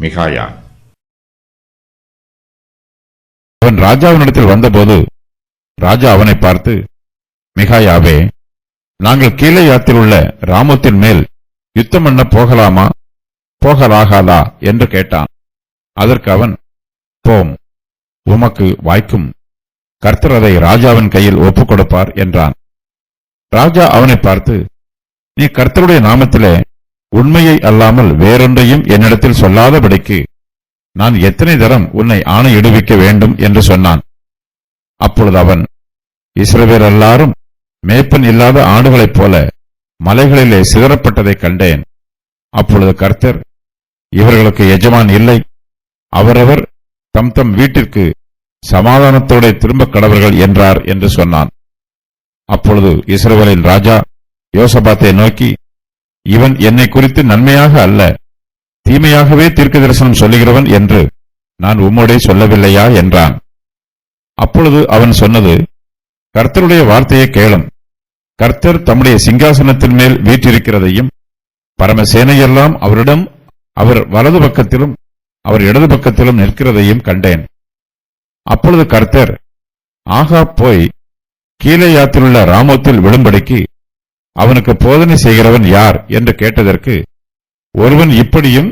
மிகாயா. அவன் ராஜாவினிடத்தில் வந்தபோது ராஜா அவனை பார்த்து, மிகாயாவே, நாங்கள் கீலேயாத்தில் உள்ள ராமோத்தின் மேல் யுத்தம் பண்ண போகலாமா போகலாகாதா என்று கேட்டான். அதற்கு அவன், போம், உமக்கு வாய்க்கும், கர்த்தர் அதை ராஜாவின் கையில் ஒப்புக் கொடுப்பார் என்றான். ராஜா அவனை பார்த்து, நீ கர்த்தருடைய நாமத்திலே உண்மையை அல்லாமல் வேறொன்றையும் என்னிடத்தில் சொல்லாதபடிக்கு நான் எத்தனை தரம் உன்னை ஆணையிடுவிக்க வேண்டும் என்று சொன்னான். அப்பொழுது அவன், இஸ்ரவேல் எல்லாரும் மேய்ப்பன் இல்லாத ஆடுகளைப் போல மலைகளிலே சிதறப்பட்டதைக் கண்டேன். அப்பொழுது கர்த்தர், இவர்களுக்கு எஜமான் இல்லை, அவரவர் தம் தம் வீட்டிற்கு சமாதானத்தோட திரும்பக் கடவர்கள் என்றார் என்று சொன்னான். அப்பொழுது இஸ்ரவேலின் ராஜா யோசபாத்தை நோக்கி, இவன் என்னை குறித்து நன்மையாக அல்ல தீமையாகவே தீர்க்க தரிசனம் சொல்லுகிறவன் என்று நான் உம்மோடே சொல்லவில்லையா என்றான். அப்பொழுது அவன் சொன்னது, கர்த்தருடைய வார்த்தையை கேளும். கர்த்தர் தம்முடைய சிங்காசனத்தின் மேல் வீற்றிருக்கிறதையும் பரமசேனையெல்லாம் அவரிடம் அவர் வலது பக்கத்திலும் அவர் இடது பக்கத்திலும் நிற்கிறதையும் கண்டேன். அப்பொழுது கர்த்தர், ஆகாப் போய் கீலேயாத்திலுள்ள ராமோத்தில் விழும்படிக்கு அவனுக்கு போதனை செய்கிறவன் யார் என்று கேட்டதற்கு ஒருவன் இப்படியும்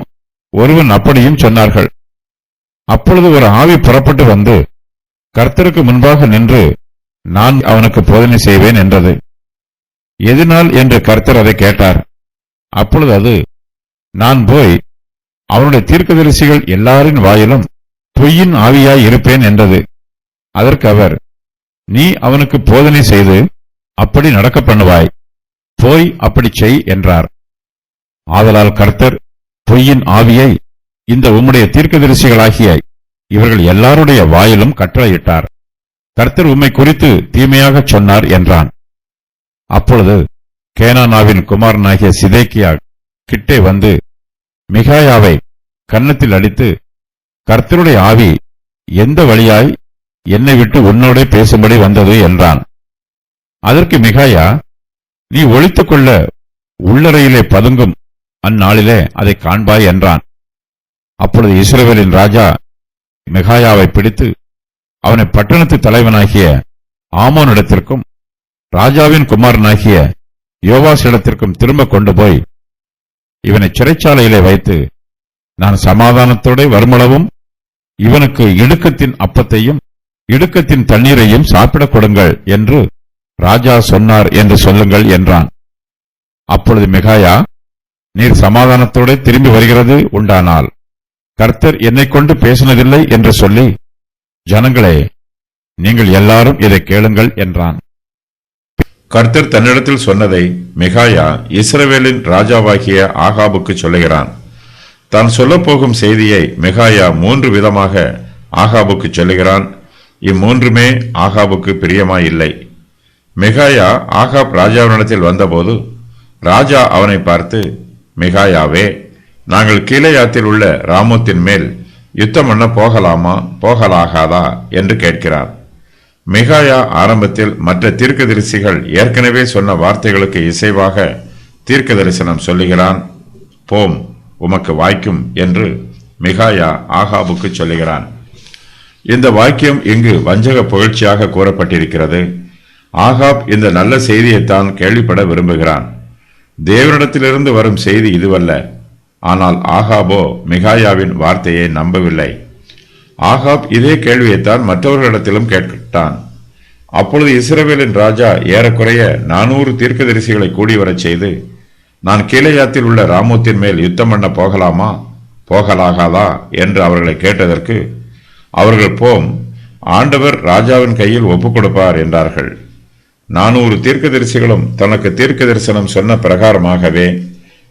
ஒருவன் அப்படியும் சொன்னார்கள். அப்பொழுது ஒரு ஆவி புறப்பட்டு வந்து கர்த்தருக்கு முன்பாக நின்று, நான் அவனுக்கு போதனை செய்வேன் என்றது. எதனால் என்று கர்த்தர் அதை கேட்டார். அப்பொழுது அது, நான் போய் அவனுடைய தீர்க்கதரிசிகள் எல்லாரின் வாயிலும் பொய்யின் ஆவியாய் இருப்பேன் என்றது. அதற்கு அவர், நீ அவனுக்கு போதனை செய்து அப்படி நடக்க பண்ணுவாய், போய் அப்படி செய் என்றார். ஆதலால் கர்த்தர் பொய்யின் ஆவியை இந்த உம்முடைய தீர்க்கதரிசிகளாகிய இவர்கள் எல்லாருடைய வாயிலும் கட்டளையிட்டார். கர்த்தர் உம்மை குறித்து தீமையாகச் சொன்னார் என்றான். அப்பொழுது கேனானாவின் குமாரனாகிய சிதேக்கியா கிட்டே வந்து மிகாயாவை கன்னத்தில் அடித்து, கர்த்தருடைய ஆவி எந்த வழியாய் என்னை விட்டு உன்னோடே பேசும்படி வந்தது என்றான். அதற்கு மிகாயா, நீ ஒளித்துக் கொள்ள உள்ளறையிலே பதுங்கும் அந்நாளிலே அதை காண்பாய் என்றான். அப்பொழுது இஸ்ரவேலின் ராஜா மிகாயாவை பிடித்து அவனை பட்டணத்து தலைவனாகிய ஆமோனிடத்திற்கும் ராஜாவின் குமாரனாகிய யோவாசிடத்திற்கும் திரும்ப கொண்டு போய் இவனை சிறைச்சாலையிலே வைத்து, நான் சமாதானத்தோட வருமளவும் இவனுக்கு இடுக்கத்தின் அப்பத்தையும் இடுக்கத்தின் தண்ணீரையும் சாப்பிடக் கொடுங்கள் என்று ராஜா சொன்னார் என்று சொல்லுங்கள் என்றான். அப்பொழுது மிகாயா, நீர் சமாதானத்தோட திரும்பி வருகிறது உண்டானால் கர்த்தர் என்னை கொண்டு பேசினதில்லை என்று சொல்லி, ஜனங்களே, நீங்கள் எல்லாரும் இதை கேளுங்கள் என்றான். கர்த்தர் தன்னிடத்தில் சொன்னதை மிகாயா இஸ்ரவேலின் ராஜாவாகிய ஆகாபுக்கு சொல்லுகிறான். தான் சொல்லப்போகும் செய்தியை மிகாயா 3 விதமாக ஆகாபுக்கு சொல்லுகிறான். இம்மூன்றுமே ஆகாபுக்கு பிரியமாயில்லை. மிகாயா ஆகாப் ராஜாவினிடத்தில் வந்தபோது ராஜா அவனை பார்த்து, மிகாயாவே, நாங்கள் கீலேயாத்தில் உள்ள ராமோத்தின் மேல் யுத்தம் பண்ண போகலாமா போகலாகாதா என்று கேட்கிறார். மிகாயா ஆரம்பத்தில் மற்ற தீர்க்கதரிசிகள் ஏற்கனவே சொன்ன வார்த்தைகளுக்கு இசைவாக தீர்க்க தரிசனம் சொல்லுகிறான். போம், உமக்கு வாய்க்கும் என்று மிகாயா ஆகாபுக்கு சொல்லுகிறான். இந்த வாக்கியம் இங்கு வஞ்சக புகழ்ச்சியாக கூறப்பட்டிருக்கிறது. ஆகாப் இந்த நல்ல செய்தியைத்தான் கேள்விப்பட விரும்புகிறான். தேவனிடத்திலிருந்து வரும் செய்தி இதுவல்ல. ஆனால் ஆகாபோ மிகாயாவின் வார்த்தையை நம்பவில்லை. ஆகாப் இதே கேள்வியைத்தான் மற்றவர்களிடத்திலும் கேட்டான். அப்பொழுது இஸ்ரவேலின் ராஜா ஏறக்குறைய 400 தீர்க்கதரிசிகளை கூடி வரச் செய்து, நான் கீலேயாத்தில் உள்ள ராமோத்தின் மேல் யுத்தம் பண்ண போகலாமா போகலாகாதா என்று அவர்களை கேட்டதற்கு அவர்கள், போம், ஆண்டவர் ராஜாவின் கையில் ஒப்புக் கொடுப்பார் என்றார்கள். 400 தீர்க்கதரிசிகளும் தனக்கு தீர்க்க தரிசனம் சொன்ன பிரகாரமாகவே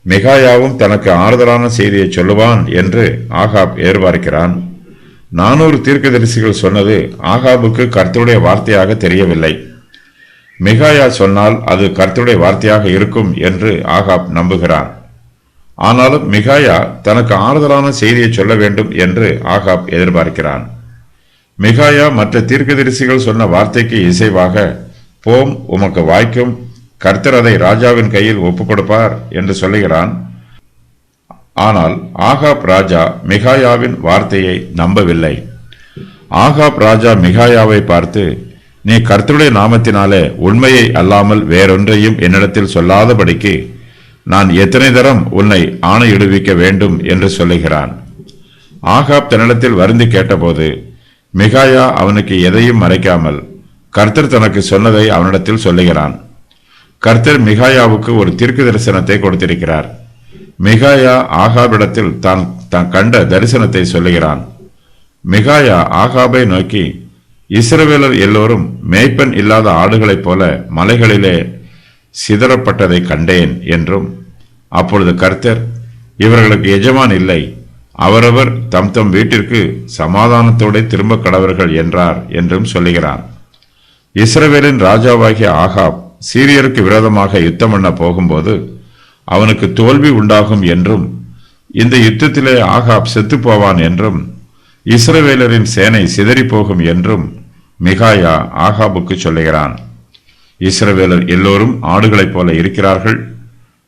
மிகாயாவும் தனக்கு ஆறுதலான செய்தியை சொல்லுவான் என்று ஆகாப் எதிர்பார்க்கிறான். 400 தீர்க்கதரிசிகள் சொன்னது ஆகாபுக்கு கர்த்தருடைய வார்த்தையாக தெரியவில்லை. மிகாயா சொன்னால் அது கர்த்தருடைய வார்த்தையாக இருக்கும் என்று ஆகாப் நம்புகிறான். ஆனாலும் மிகாயா தனக்கு ஆறுதலான செய்தியை சொல்ல வேண்டும் என்று ஆகாப் எதிர்பார்க்கிறான். மிகாயா மற்ற தீர்க்கதரிசிகள் சொன்ன வார்த்தைக்கு இசைவாக, போம், உமக்கு வாய்க்கும், கர்த்தர் அதை ராஜாவின் கையில் ஒப்புக் கொடுப்பார் என்று சொல்லுகிறான். ஆனால் ஆகாப் ராஜா மிகாயாவின் வார்த்தையை நம்பவில்லை. ஆகாப் ராஜா மிகாயாவை பார்த்து, நீ கர்த்தருடைய நாமத்தினாலே உண்மையை அல்லாமல் வேறொன்றையும் என்னிடத்தில் சொல்லாதபடிக்கு நான் எத்தனை தரம் உன்னை ஆணையிடுவிக்க வேண்டும் என்று சொல்லுகிறான். ஆகாப் தன்னிடத்தில் வருந்தி கேட்டபோது மிகாயா அவனுக்கு எதையும் மறைக்காமல் கர்த்தர் தனக்கு சொன்னதை அவனிடத்தில் சொல்லுகிறான். கர்த்தர் மிகாயாவுக்கு ஒரு தீர்க்க தரிசனத்தை கொடுத்திருக்கிறார். மிகாயா ஆகாபிடத்தில் தான் கண்ட தரிசனத்தை சொல்லுகிறான். மிகாயா ஆகாபை நோக்கி, இஸ்ரவேலர் எல்லோரும் மேய்ப்பன் இல்லாத ஆடுகளைப் போல மலைகளிலே சிதறப்பட்டதை கண்டேன் என்றும், அப்பொழுது கர்த்தர், இவர்களுக்கு எஜமான் இல்லை, அவரவர் தம் தம் வீட்டிற்கு சமாதானத்தோடு திரும்ப கடவர்கள் என்றார் என்றும் சொல்லுகிறான். இஸ்ரவேலின் ராஜாவாகிய ஆகாப் சீரியருக்கு விரோதமாக யுத்தம் பண்ண போகும்போது அவனுக்கு தோல்வி உண்டாகும் என்றும், இந்த யுத்தத்திலே ஆகாப் செத்து போவான் என்றும், இஸ்ரவேலரின் சேனை சிதறி போகும் என்றும் மிகாயா ஆகாபுக்கு சொல்லுகிறான். இஸ்ரவேலர் எல்லோரும் ஆடுகளைப் போல இருக்கிறார்கள்.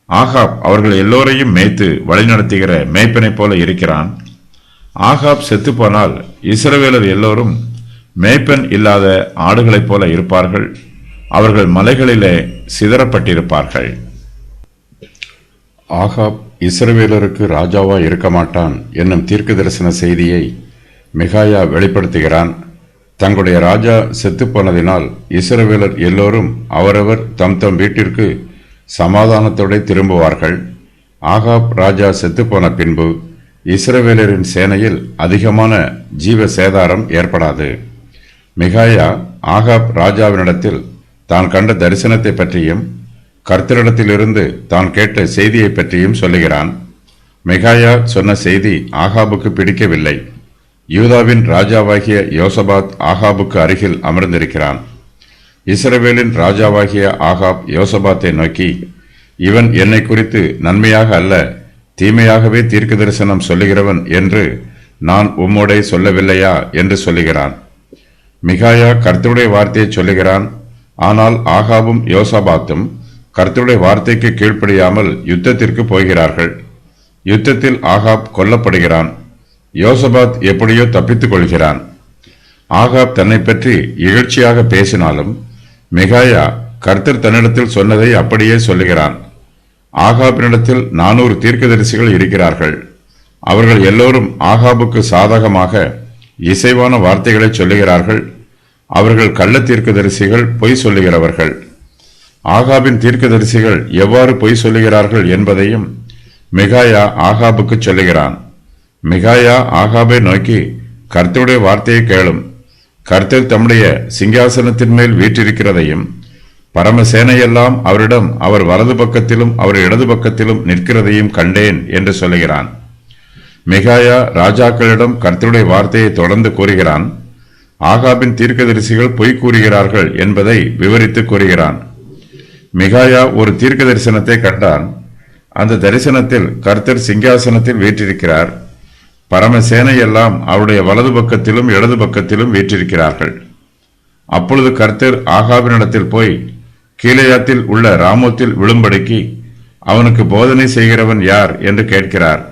ஆகாப் அவர்கள் எல்லோரையும் மேய்த்து வழிநடத்துகிற மேய்ப்பனைப் போல இருக்கிறான். ஆகாப் செத்து போனால் இஸ்ரவேலர் எல்லோரும் மேய்ப்பன் இல்லாத ஆடுகளைப் போல இருப்பார்கள். அவர்கள் மலைகளிலே சிதறப்பட்டிருப்பார்கள். ஆகாப் இஸ்ரவேலருக்கு ராஜாவா இருக்க மாட்டான் என்னும் தீர்க்க தரிசன செய்தியை மிகாயா வெளிப்படுத்துகிறான். தங்களுடைய ராஜா செத்துப்போனதினால் இஸ்ரவேலர் எல்லோரும் அவரவர் தம் தம் வீட்டிற்கு சமாதானத்தோடு திரும்புவார்கள். ஆகாப் ராஜா செத்துப்போன பின்பு இஸ்ரவேலரின் சேனையில் அதிகமான ஜீவ சேதாரம் ஏற்படாது. மிகாயா ஆகாப் ராஜாவினிடத்தில் தான் கண்ட தரிசனத்தை பற்றியும் கர்த்தரிடத்திலிருந்து தான் கேட்ட செய்தியை பற்றியும் சொல்லுகிறான். மிகாயா சொன்ன செய்தி ஆகாபுக்கு பிடிக்கவில்லை. யூதாவின் ராஜாவாகிய யோசபாத் ஆகாபுக்கு அருகில் அமர்ந்திருக்கிறான். இஸ்ரவேலின் ராஜாவாகிய ஆகாப் யோசபாத்தை நோக்கி, இவன் என்னை குறித்து நன்மையாக அல்ல தீமையாகவே தீர்க்க தரிசனம் சொல்லுகிறவன் என்று நான் உம்மோடே சொல்லவில்லையா என்று சொல்லுகிறான். மிகாயா கர்த்தருடைய வார்த்தையை சொல்லுகிறான். ஆனால் ஆகாபும் யோசபாத்தும் கர்த்தருடைய வார்த்தைக்கு கீழ்ப்படியாமல் யுத்தத்திற்கு போகிறார்கள். யுத்தத்தில் ஆகாப் கொல்லப்படுகிறான். யோசபாத் எப்படியோ தப்பித்துக் கொள்கிறான். ஆகாப் தன்னை பற்றி இகழ்ச்சியாக பேசினாலும் மிகாயா கர்த்தர் தன்னிடத்தில் சொன்னதை அப்படியே சொல்லுகிறான். ஆகாபினிடத்தில் 400 தீர்க்கதரிசிகள் இருக்கிறார்கள். அவர்கள் எல்லோரும் ஆகாபுக்கு சாதகமாக இசைவான வார்த்தைகளை சொல்லுகிறார்கள். அவர்கள் கள்ள தீர்க்கதரிசிகள், பொய் சொல்லுகிறவர்கள். ஆகாபின் தீர்க்கதரிசிகள் எவ்வாறு பொய் சொல்லுகிறார்கள் என்பதையும் மிகாயா ஆகாபுக்கு சொல்லுகிறான். மிகாயா ஆகாபை நோக்கி, கர்த்தருடைய வார்த்தையை கேளும். கர்த்தர் தம்முடைய சிங்காசனத்தின் மேல் வீற்றிருக்கிறதையும் பரமசேனையெல்லாம் அவரிடம் அவர் வலது பக்கத்திலும் அவர் இடது பக்கத்திலும் நிற்கிறதையும் கண்டேன் என்று சொல்லுகிறான். மிகாயா ராஜாக்களிடம் கர்த்தருடைய வார்த்தையை தொடர்ந்து கூறுகிறான். ஆகாபின் தீர்க்கதரிசிகள் பொய் கூறுகிறார்கள் என்பதை விவரித்து கூறுகிறான். மிகாயா ஒரு தீர்க்க தரிசனத்தை கண்டான். அந்த தரிசனத்தில் கர்த்தர் சிங்காசனத்தில் வீற்றிருக்கிறார். பரமசேனையெல்லாம் அவருடைய வலது பக்கத்திலும் இடது பக்கத்திலும் வீற்றிருக்கிறார்கள். அப்பொழுது கர்த்தர் ஆகாபினிடத்தில் போய் கீலேயாத்தில் உள்ள ராமோத்தில் விழும்படிக்கு அவனுக்கு போதனை செய்கிறவன் யார் என்று கேட்கிறார்.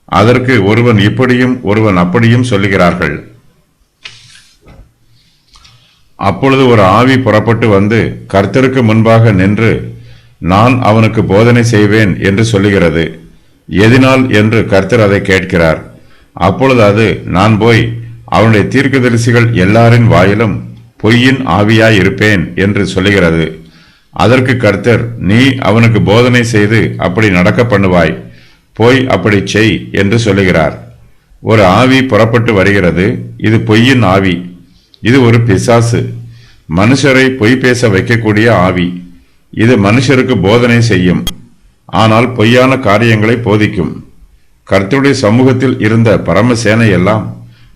அதற்கு ஒருவன் இப்படியும் ஒருவன் அப்படியும் சொல்லுகிறார்கள். அப்பொழுது ஒரு ஆவி புறப்பட்டு வந்து கர்த்தருக்கு முன்பாக நின்று, நான் அவனுக்கு போதனை செய்வேன் என்று சொல்லுகிறது. எதினால் என்று கர்த்தர் அதை கேட்கிறார். அப்பொழுது அது, நான் போய் அவனுடைய தீர்க்கதரிசிகள் எல்லாரின் வாயிலும் பொய்யின் ஆவியாயிருப்பேன் என்று சொல்லுகிறது. அதற்கு கர்த்தர், நீ அவனுக்கு போதனை செய்து அப்படி நடக்க பண்ணுவாய், போய் அப்படி செய் என்று சொல்லுகிறார். ஒரு ஆவி புறப்பட்டு வருகிறது. இது பொய்யின் ஆவி. இது ஒரு பிசாசு, மனுஷரை பொய் பேச வைக்கக்கூடிய ஆவி. இது மனுஷருக்கு போதனை செய்யும், ஆனால் பொய்யான காரியங்களை போதிக்கும். கர்த்தருடைய சமூகத்தில் இருந்த பரமசேனை எல்லாம்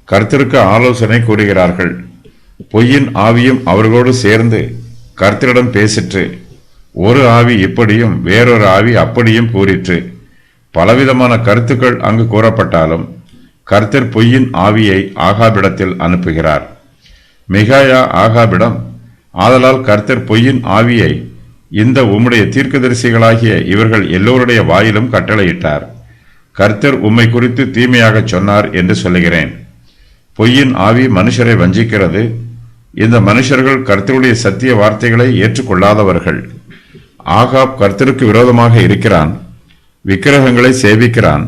கர்த்தருக்கு ஆலோசனை கூறுகிறார்கள். பொய்யின் ஆவியும் அவர்களோடு சேர்ந்து கர்த்தரிடம் பேசிற்று. ஒரு ஆவி இப்படியும் வேறொரு ஆவி அப்படியும் கூறிற்று. பலவிதமான கருத்துக்கள் அங்கு கூறப்பட்டாலும் கர்த்தர் பொய்யின் ஆவியை ஆகாபிடத்தில் அனுப்புகிறார். மிகாயா ஆகாபிடம், ஆதலால் கர்த்தர் பொய்யின் ஆவியை இந்த உம்முடைய தீர்க்கதரிசிகளாகிய இவர்கள் எல்லோருடைய வாயிலும் கட்டளையிட்டார். கர்த்தர் உம்மை குறித்து தீமையாகச் சொன்னார் என்று சொல்லுகிறேன். பொய்யின் ஆவி மனுஷரை வஞ்சிக்கிறது. இந்த மனுஷர்கள் கர்த்தருடைய சத்திய வார்த்தைகளை ஏற்றுக்கொள்ளாதவர்கள். ஆகாப் கர்த்தருக்கு விரோதமாக இருக்கிறான், விக்கிரகங்களை சேவிக்கிறான்.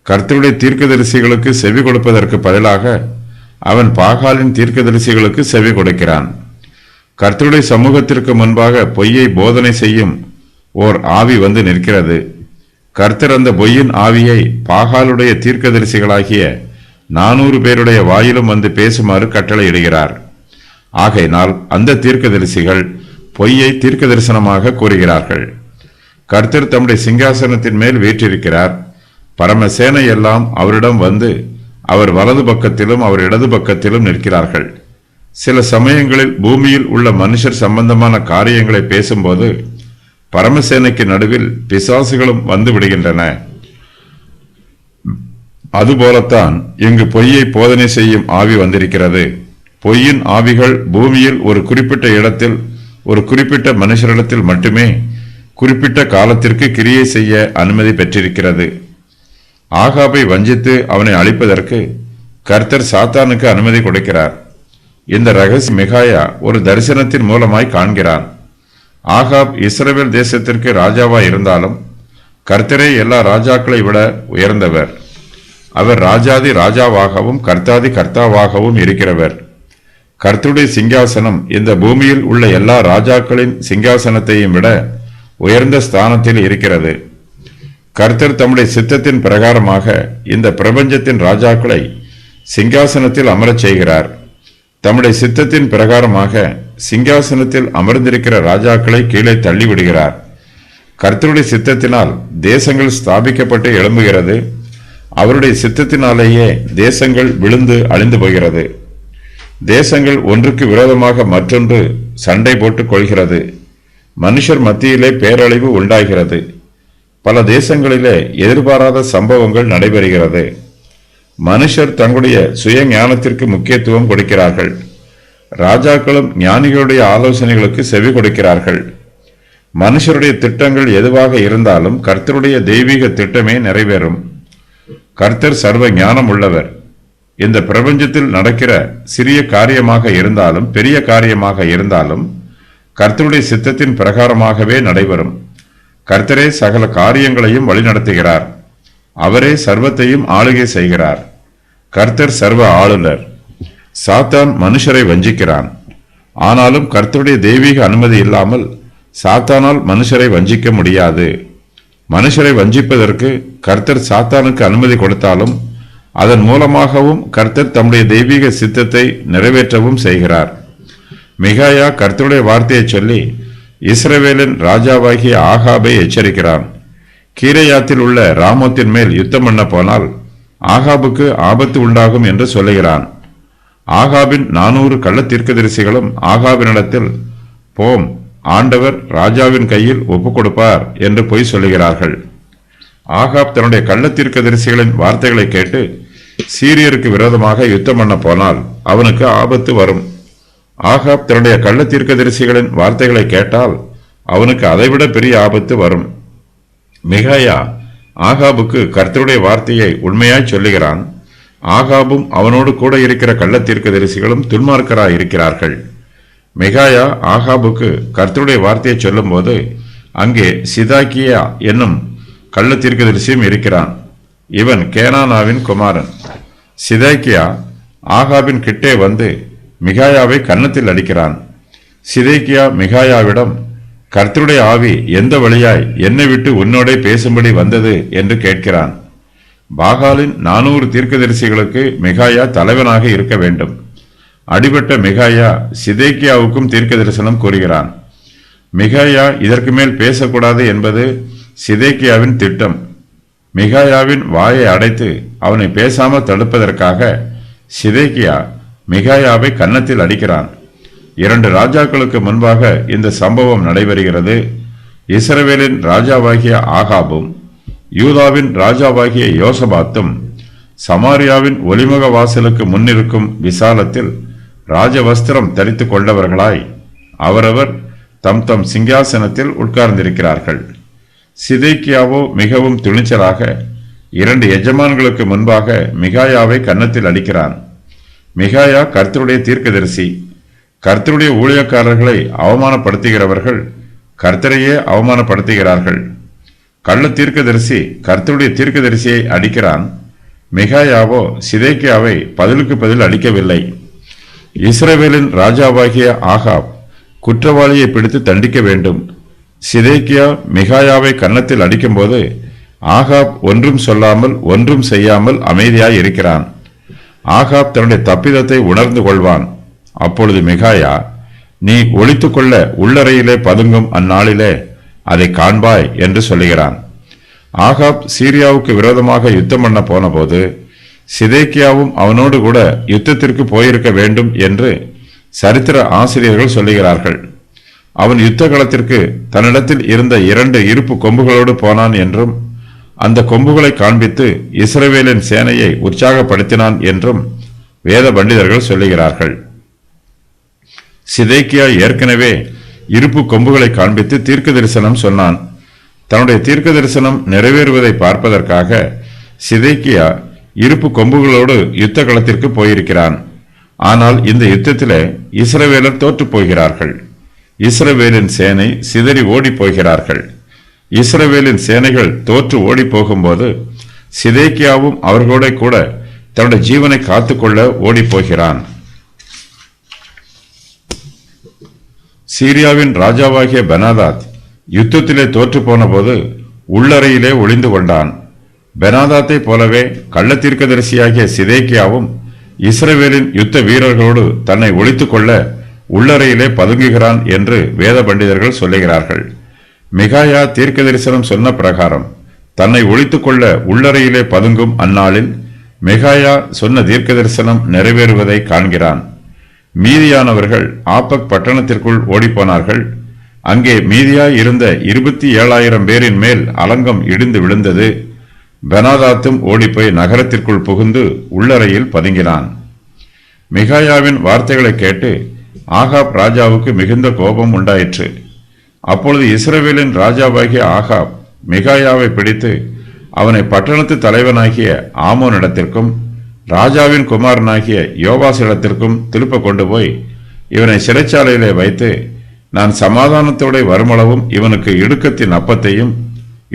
கர்த்தருடைய தீர்க்கதரிசிகளுக்கு செவி கொடுப்பதற்கு பதிலாக அவன் பாகாலின் தீர்க்கதரிசிகளுக்கு செவி கொடுக்கிறான். கர்த்தருடைய சமூகத்திற்கு முன்பாக பொய்யை போதனை செய்யும் ஓர் ஆவி வந்து நிற்கிறது. கர்த்தர் அந்த பொய்யின் ஆவியை பாகாலுடைய தீர்க்கதரிசிகளாகிய 400 பேருடைய வாயிலும் வந்து பேசுமாறு கட்டளையிடுகிறார். ஆகையினால் அந்த தீர்க்கதரிசிகள் பொய்யை தீர்க்க தரிசனமாக கூறுகிறார்கள். கர்த்தர் தம்முடைய சிங்காசனத்தின் மேல் வீற்றிருக்கிறார். பரமசேனை எல்லாம் அவரிடம் வந்து அவர் வலது பக்கத்திலும் அவர் இடது பக்கத்திலும் நிற்கிறார்கள். சில சமயங்களில் பூமியில் உள்ள மனுஷர் சம்பந்தமான காரியங்களை பேசும்போது பரமசேனைக்கு நடுவில் பிசாசுகளும் வந்து விடுகின்றன. அதுபோலத்தான் இங்கு பொய்யை போதனை செய்யும் ஆவி வந்திருக்கிறது. பொய்யின் ஆவிகள் பூமியில் ஒரு குறிப்பிட்ட இடத்தில் ஒரு குறிப்பிட்ட மனுஷரிடத்தில் மட்டுமே குறிப்பிட்ட காலத்திற்கு கிரியை செய்ய அனுமதி பெற்றிருக்கிறது. ஆகாபை வஞ்சித்து அவனை அழிப்பதற்கு கர்த்தர் சாத்தானுக்கு அனுமதி கொடுக்கிறார். இந்த ரகசிய மிகாயா ஒரு தரிசனத்தின் மூலமாய் காண்கிறான். ஆகாப் இஸ்ரவேல் தேசத்திற்கு ராஜாவாய் இருந்தாலும் கர்த்தரே எல்லா ராஜாக்களை விட உயர்ந்தவர். அவர் ராஜாதி ராஜாவாகவும் கர்த்தாதி கர்த்தாவாகவும் இருக்கிறவர். கர்த்தருடைய சிங்காசனம் இந்த பூமியில் உள்ள எல்லா ராஜாக்களின் சிங்காசனத்தையும் விட உயர்ந்த ஸ்தானத்தில் இருக்கிறது. கர்த்தர் தம்முடைய சித்தத்தின் பிரகாரமாக இந்த பிரபஞ்சத்தின் ராஜாக்களை சிங்காசனத்தில் அமரச் செய்கிறார். தம்முடைய சித்தத்தின் பிரகாரமாக சிங்காசனத்தில் அமர்ந்திருக்கிற ராஜாக்களை கீழே தள்ளிவிடுகிறார். கர்த்தருடைய சித்தத்தினால் தேசங்கள் ஸ்தாபிக்கப்பட்டு எழும்புகிறது. அவருடைய சித்தத்தினாலேயே தேசங்கள் விழுந்து அழிந்து போகிறது. தேசங்கள் ஒன்றுக்கு விரோதமாக மற்றொன்று சண்டை போட்டுக் கொள்கிறது. மனுஷர் மத்தியிலே பேரழிவு உண்டாகிறது. பல தேசங்களிலே எதிர்பாராத சம்பவங்கள் நடைபெறுகிறது. மனுஷர் தங்களுடைய சுய ஞானத்திற்கு முக்கியத்துவம் கொடுக்கிறார்கள். ராஜாக்களும் ஞானிகளுடைய ஆலோசனைகளுக்கு செவி கொடுக்கிறார்கள். மனுஷருடைய திட்டங்கள் எதுவாக இருந்தாலும் கர்த்தருடைய தெய்வீக திட்டமே நிறைவேறும். கர்த்தர் சர்வ ஞானம் உள்ளவர். இந்த பிரபஞ்சத்தில் நடக்கிற சிறிய காரியமாக இருந்தாலும் பெரிய காரியமாக இருந்தாலும் கர்த்தருடைய சித்தத்தின் பிரகாரமாகவே நடைபெறும். கர்த்தரே சகல காரியங்களையும் வழிநடத்துகிறார். அவரே சர்வத்தையும் ஆளுகை செய்கிறார். கர்த்தர் சர்வ ஆளுநர். சாத்தான் மனுஷரை வஞ்சிக்கிறான். ஆனாலும் கர்த்தருடைய தெய்வீக அனுமதி இல்லாமல் சாத்தானால் மனுஷரை வஞ்சிக்க முடியாது. மனுஷரை வஞ்சிப்பதற்கு கர்த்தர் சாத்தானுக்கு அனுமதி கொடுத்தாலும் அதன் மூலமாகவும் கர்த்தர் தம்முடைய தெய்வீக சித்தத்தை நிறைவேற்றவும் செய்கிறார். மிகாயா கர்த்தருடைய வார்த்தையை சொல்லி இஸ்ரவேலின் ராஜாவாகிய ஆகாபை எச்சரிக்கிறான். கீலேயாத்தில் உள்ள ராமோத்தின் மேல் யுத்தம் பண்ண போனால் ஆகாபுக்கு ஆபத்து உண்டாகும் என்று சொல்லுகிறான். ஆகாபின் 400 கள்ள தீர்க்கதரிசிகளும் ஆகாபினிடத்தில் போம், ஆண்டவர் ராஜாவின் கையில் ஒப்புக் கொடுப்பார் என்று பொய் சொல்லுகிறார்கள். ஆகாப் தன்னுடைய கள்ள தீர்க்கதரிசிகளின் வார்த்தைகளை கேட்டு சீரியருக்கு விரோதமாக யுத்தம் பண்ண போனால் அவனுக்கு ஆபத்து வரும். ஆகாப் தன்னுடைய கள்ள தீர்க்கதரிசிகளின் வார்த்தைகளை கேட்டால் அவனுக்கு அதைவிட பெரிய ஆபத்து வரும். மிகாயா ஆகாபுக்கு கர்த்தருடைய வார்த்தையை உண்மையாய் சொல்லுகிறான். ஆகாபும் அவனோடு கூட இருக்கிற கள்ள தீர்க்கதரிசிகளும் துன்மார்க்கராய் இருக்கிறார்கள். மிகாயா ஆகாபுக்கு கர்த்தருடைய வார்த்தையை சொல்லும் போது அங்கே சிதாக்கியா என்னும் கள்ள தீர்க்கதரிசியும் இருக்கிறான். இவன் கேனானாவின் குமாரன். சிதேக்கியா ஆகாபின் கிட்டே வந்து மிகாயாவை கன்னத்தில் அடிக்கிறான். சிதேக்கியா மிகாயாவிடம், கர்த்தருடைய ஆவி எந்த வழியாய் என்னை விட்டு உன்னோடே பேசும்படி வந்தது என்று கேட்கிறான். பாகாலின் 400 தீர்க்கதரிசிகளுக்கு மிகாயா தலைவனாக இருக்க வேண்டும். அடிபட்ட மிகாயா சிதேக்கியாவுக்கும் தீர்க்க தரிசனம் கூறுகிறான். மிகாயா இதற்கு மேல் பேசக்கூடாது என்பது சிதேக்கியாவின் திட்டம். மிகாயாவின் வாயை அடைத்து அவனை பேசாமல் தடுப்பதற்காக சிதேக்கியா மிகாயாவை கன்னத்தில் அடிக்கிறான். 2 ராஜாக்களுக்கு முன்பாக இந்த சம்பவம் நடைபெறுகிறது. இஸ்ரவேலின் ராஜாவாகிய ஆகாபும் யூதாவின் ராஜாவாகிய யோசபாத்தும் சமாரியாவின் ஒலிமுக வாசலுக்கு முன்னிருக்கும் விசாலத்தில் ராஜவஸ்திரம் தரித்துக் கொண்டவர்களாய் அவரவர் தம் தம் சிங்காசனத்தில் உட்கார்ந்திருக்கிறார்கள். சிதேக்கியாவோ மிகவும் துணிச்சலாக 2 எஜமான்களுக்கு முன்பாக மிகாயாவை கன்னத்தில் அடிக்கிறான். மிகாயா கர்த்தருடைய தீர்க்கதரிசி. கர்த்தருடைய ஊழியக்காரர்களை அவமானப்படுத்துகிறவர்கள் கர்த்தரையே அவமானப்படுத்துகிறார்கள். கள்ள தீர்க்கதரிசி கர்த்தருடைய தீர்க்கதரிசியை அடிக்கிறான். மிகாயாவோ சிதேக்கியாவை பதிலுக்கு பதில் அடிக்கவில்லை. இஸ்ரவேலின் ராஜாவாகிய ஆகாப் குற்றவாளியை பிடித்து தண்டிக்க வேண்டும். சிதேக்கியா மிகாயாவை கன்னத்தில் அடிக்கும்போது ஆகாப் ஒன்றும் சொல்லாமல் ஒன்றும் செய்யாமல் அமைதியாய் இருக்கிறான். ஆகாப் தன்னுடைய தப்பிதத்தை உணர்ந்து கொள்வான். அப்பொழுது மிகாயா, நீ ஒளித்துக்கொள்ள உள்ளறையிலே பதுங்கும் அந்நாளிலே அதை காண்பாய் என்று சொல்லுகிறான். ஆகாப் சீரியாவுக்கு விரோதமாக யுத்தம் பண்ண போனபோது சிதேக்கியாவும் அவனோடு கூட யுத்தத்திற்கு போயிருக்க வேண்டும் என்று சரித்திர ஆசிரியர்கள் சொல்லுகிறார்கள். அவன் யுத்த களத்திற்கு தன்னிடத்தில் இருந்த 2 இருப்பு கொம்புகளோடு போனான் என்றும் அந்த கொம்புகளை காண்பித்து இஸ்ரவேலின் சேனையை உற்சாகப்படுத்தினான் என்றும் வேத பண்டிதர்கள் சொல்லுகிறார்கள். சிதேக்கியா ஏற்கனவே இருப்பு கொம்புகளை காண்பித்து தீர்க்க தரிசனம் சொன்னான். தன்னுடைய தீர்க்க தரிசனம் நிறைவேறுவதை பார்ப்பதற்காக சிதேக்கியா இருப்பு கொம்புகளோடு யுத்த களத்திற்கு போயிருக்கிறான். ஆனால் இந்த யுத்தத்திலே இஸ்ரவேலர் தோற்று போகிறார்கள். இஸ்ரவேலின் சேனை சிதறி ஓடி போகிறார்கள். இஸ்ரவேலின் சேனைகள் தோற்று ஓடி போகும்போது சிதேக்கியாவும் அவர்களோட கூட தன்னுடைய ஜீவனை காத்துக்கொள்ள ஓடி போகிறான். சீரியாவின் ராஜாவாகிய பெனாதாத் யுத்தத்திலே தோற்று போன போது உள்ளறையிலே ஒளிந்து கொண்டான். பெனாதாத்தை போலவே கள்ள தீர்க்கதரிசியாகிய சிதேக்கியாவும் இஸ்ரவேலின் யுத்த வீரர்களோடு தன்னை ஒளித்துக் கொள்ள உள்ளறையிலே பதுங்குகிறான் என்று வேத பண்டிதர்கள் சொல்லுகிறார்கள். மிகாயா தீர்க்க தரிசனம் சொன்ன பிரகாரம் தன்னை ஒளித்துக் கொள்ள உள்ளறையிலே பதுங்கும் அந்நாளில் மிகாயா சொன்ன தீர்க்க தரிசனம் நிறைவேறுவதை காண்கிறான். மீதியானவர்கள் ஆப்பக் பட்டணத்திற்குள் ஓடிப்போனார்கள். அங்கே மீதியாய் இருந்த 27,000 பேரின் மேல் அலங்கம் இடிந்து விழுந்தது. பெனாதாத்தும் ஓடிப்போய் நகரத்திற்குள் புகுந்து உள்ளறையில் பதுங்கினான். மிகாயாவின் வார்த்தைகளை கேட்டு ஆகாப் ராஜாவுக்கு மிகுந்த கோபம் உண்டாயிற்று. அப்பொழுது இஸ்ரவேலின் ராஜாவாகிய ஆகாப் மிகாயாவை பிடித்து அவனை பட்டணத்து தலைவனாகிய ஆமோனிடத்திற்கும் ராஜாவின் குமாரனாகிய யோவாசிடத்திற்கும் திருப்ப கொண்டு போய் இவனை சிறைச்சாலையிலே வைத்து, நான் சமாதானத்தோட வருமளவும் இவனுக்கு இடுக்கத்தின் அப்பத்தையும்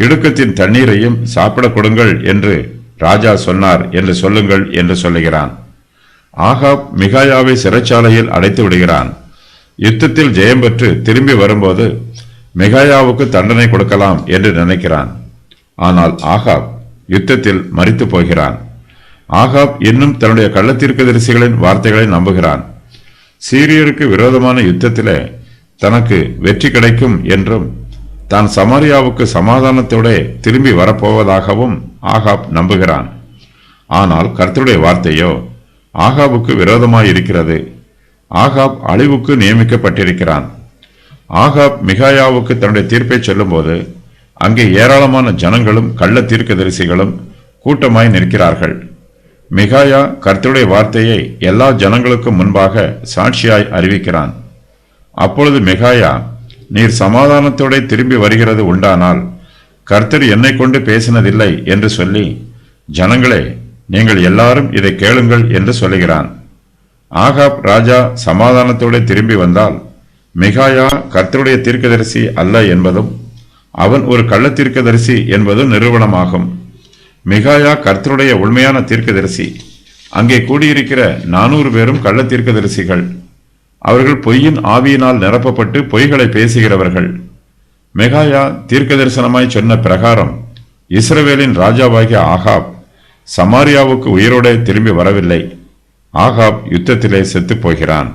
இடுக்கத்தின் தண்ணீரையும் சாப்பிட கொடுங்கள் என்று ராஜா சொன்னார் என்று சொல்லுங்கள் என்று சொல்லுகிறான். ஆகாப் மிகாயாவை சிறைச்சாலையில் அடைத்து விடுகிறான். யுத்தத்தில் ஜெயம் பெற்று திரும்பி வரும்போது மிகாயாவுக்கு தண்டனை கொடுக்கலாம் என்று நினைக்கிறான். ஆனால் ஆகாப் யுத்தத்தில் மரித்து போகிறான். ஆகாப் இன்னும் தன்னுடைய கள்ளத்தீர்க்கதரிசிகளின் வார்த்தைகளை நம்புகிறான். சீரியருக்கு விரோதமான யுத்தத்திலே தனக்கு வெற்றி கிடைக்கும் என்றும் தான் சமாரியாவுக்கு சமாதானத்தோட திரும்பி வரப்போவதாகவும் ஆகாப் நம்புகிறான். ஆனால் கர்த்தருடைய வார்த்தையோ ஆகாபுக்கு விரோதமாயிருக்கிறது. ஆகாப் அழிவுக்கு நியமிக்கப்பட்டிருக்கிறான். ஆகாப் மிகாயாவுக்கு தன்னுடைய தீர்ப்பை சொல்லும்போது அங்கே ஏராளமான ஜனங்களும் கள்ள தீர்க்கதரிசிகளும் கூட்டமாய் நிற்கிறார்கள். மிகாயா கர்த்தருடைய வார்த்தையை எல்லா ஜனங்களுக்கும் முன்பாக சாட்சியாய் அறிவிக்கிறான். அப்பொழுது மிகாயா, நீர் சமாதானத்தோட திரும்பி வருகிறது உண்டானால் கர்த்தர் என்னை கொண்டு பேசினதில்லை என்று சொல்லி, ஜனங்களே நீங்கள் எல்லாரும் இதை கேளுங்கள் என்று சொல்லுகிறான். ஆகாப் ராஜா சமாதானத்தோட திரும்பி வந்தால் மிகாயா கர்த்தருடைய தீர்க்கதரிசி அல்ல என்பதும் அவன் ஒரு கள்ள தீர்க்கதரிசி என்பதும் நிரூபணமாகும். மிகாயா கர்த்தருடைய உண்மையான தீர்க்கதரிசி. அங்கே கூடியிருக்கிற 400 பேரும் கள்ள தீர்க்கதரிசிகள். அவர்கள் பொய்யின் ஆவியினால் நிரப்பப்பட்டு பொய்களை பேசுகிறவர்கள். மிகாயா தீர்க்க தரிசனமாய் சொன்ன பிரகாரம் இஸ்ரவேலின் ராஜாவாகிய ஆகாப் சமாரியாவுக்கு உயிரோடு திரும்பி வரவில்லை. ஆகாப் யுத்தத்திலே செத்து போகிறான்.